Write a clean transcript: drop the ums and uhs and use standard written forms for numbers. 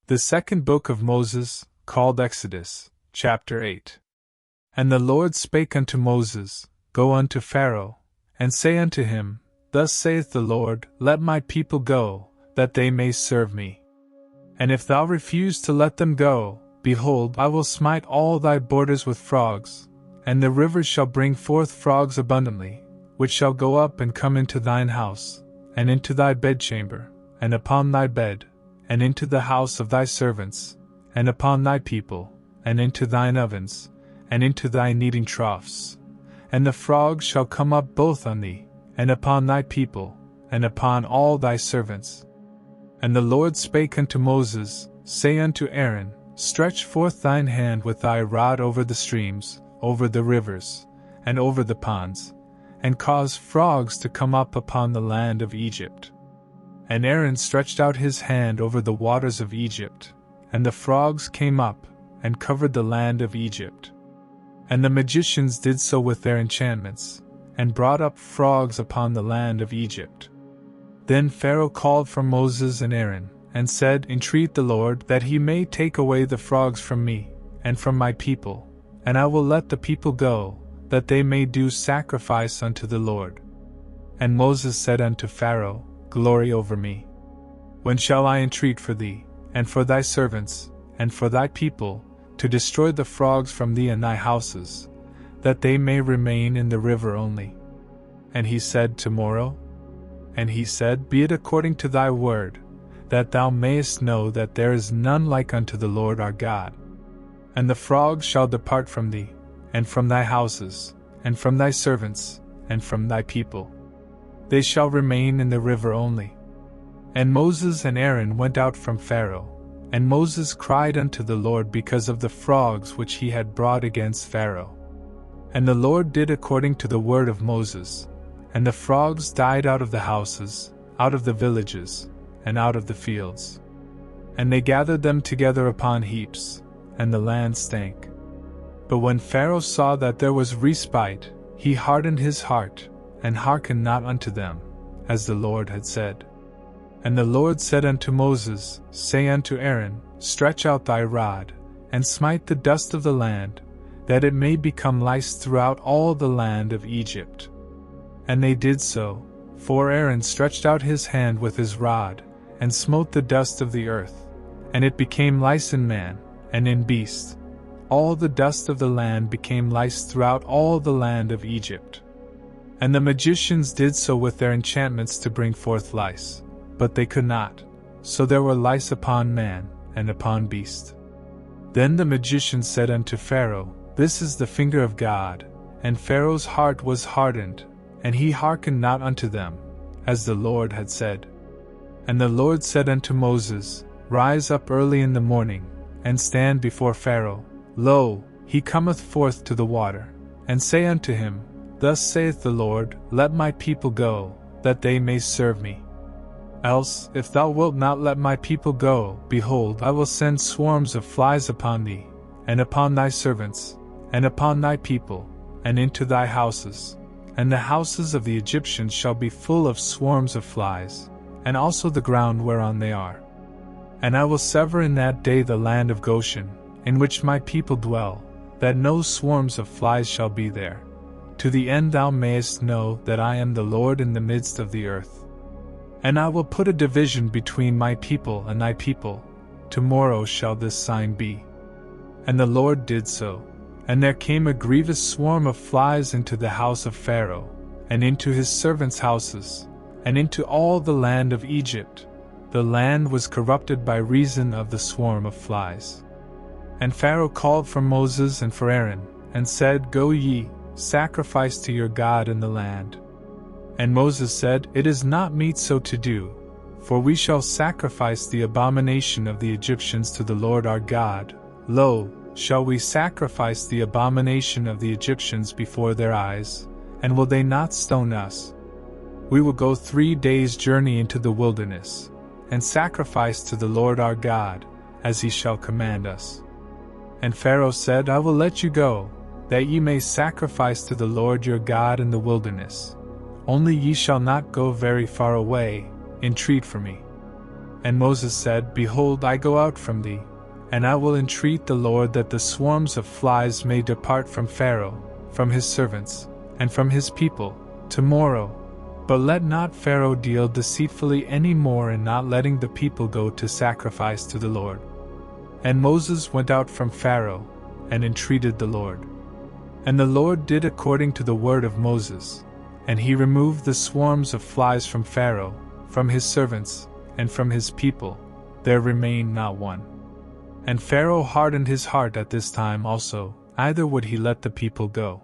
The second book of Moses, called Exodus, chapter 8. And the Lord spake unto Moses, Go unto Pharaoh, and say unto him, Thus saith the Lord, Let my people go, that they may serve me. And if thou refuse to let them go, behold, I will smite all thy borders with frogs, and the rivers shall bring forth frogs abundantly, which shall go up and come into thine house, and into thy bedchamber, and upon thy bed, and into the house of thy servants, and upon thy people, and into thine ovens, and into thy kneading troughs. And the frogs shall come up both on thee, and upon thy people, and upon all thy servants. And the Lord spake unto Moses, Say unto Aaron, Stretch forth thine hand with thy rod over the streams, over the rivers, and over the ponds, and cause frogs to come up upon the land of Egypt. And Aaron stretched out his hand over the waters of Egypt, and the frogs came up, and covered the land of Egypt. And the magicians did so with their enchantments, and brought up frogs upon the land of Egypt. Then Pharaoh called for Moses and Aaron, and said, Entreat the Lord that he may take away the frogs from me, and from my people, and I will let the people go, that they may do sacrifice unto the Lord. And Moses said unto Pharaoh, Glory over me. When shall I entreat for thee, and for thy servants, and for thy people, to destroy the frogs from thee and thy houses, that they may remain in the river only? And he said, Tomorrow? And he said, Be it according to thy word, that thou mayest know that there is none like unto the Lord our God. And the frogs shall depart from thee, and from thy houses, and from thy servants, and from thy people. They shall remain in the river only. And Moses and Aaron went out from Pharaoh, and Moses cried unto the Lord because of the frogs which he had brought against Pharaoh. And the Lord did according to the word of Moses, and the frogs died out of the houses, out of the villages, and out of the fields. And they gathered them together upon heaps, and the land stank. But when Pharaoh saw that there was respite, he hardened his heart, and hearkened not unto them, as the Lord had said. And the Lord said unto Moses, Say unto Aaron, Stretch out thy rod, and smite the dust of the land, that it may become lice throughout all the land of Egypt. And they did so, for Aaron stretched out his hand with his rod, and smote the dust of the earth, and it became lice in man, and in beast. All the dust of the land became lice throughout all the land of Egypt. And the magicians did so with their enchantments to bring forth lice, but they could not, so there were lice upon man, and upon beast. Then the magicians said unto Pharaoh, This is the finger of God. And Pharaoh's heart was hardened, and he hearkened not unto them, as the Lord had said. And the Lord said unto Moses, Rise up early in the morning, and stand before Pharaoh. Lo, he cometh forth to the water. And say unto him, Thus saith the Lord, Let my people go, that they may serve me. Else, if thou wilt not let my people go, behold, I will send swarms of flies upon thee, and upon thy servants, and upon thy people, and into thy houses. And the houses of the Egyptians shall be full of swarms of flies, and also the ground whereon they are. And I will sever in that day the land of Goshen, in which my people dwell, that no swarms of flies shall be there, to the end thou mayest know that I am the Lord in the midst of the earth. And I will put a division between my people and thy people. Tomorrow shall this sign be. And the Lord did so. And there came a grievous swarm of flies into the house of Pharaoh, and into his servants' houses, and into all the land of Egypt. The land was corrupted by reason of the swarm of flies. And Pharaoh called for Moses and for Aaron, and said, Go ye, sacrifice to your God in the land. And Moses said, It is not meet so to do, for we shall sacrifice the abomination of the Egyptians to the Lord our God. Lo, shall we sacrifice the abomination of the Egyptians before their eyes, and will they not stone us? We will go 3 days' journey into the wilderness, and sacrifice to the Lord our God, as he shall command us. And Pharaoh said, I will let you go, that ye may sacrifice to the Lord your God in the wilderness. Only ye shall not go very far away, entreat for me. And Moses said, Behold, I go out from thee, and I will entreat the Lord that the swarms of flies may depart from Pharaoh, from his servants, and from his people, tomorrow. But let not Pharaoh deal deceitfully any more in not letting the people go to sacrifice to the Lord. And Moses went out from Pharaoh, and entreated the Lord. And the Lord did according to the word of Moses, and he removed the swarms of flies from Pharaoh, from his servants, and from his people. There remained not one. And Pharaoh hardened his heart at this time also, neither would he let the people go.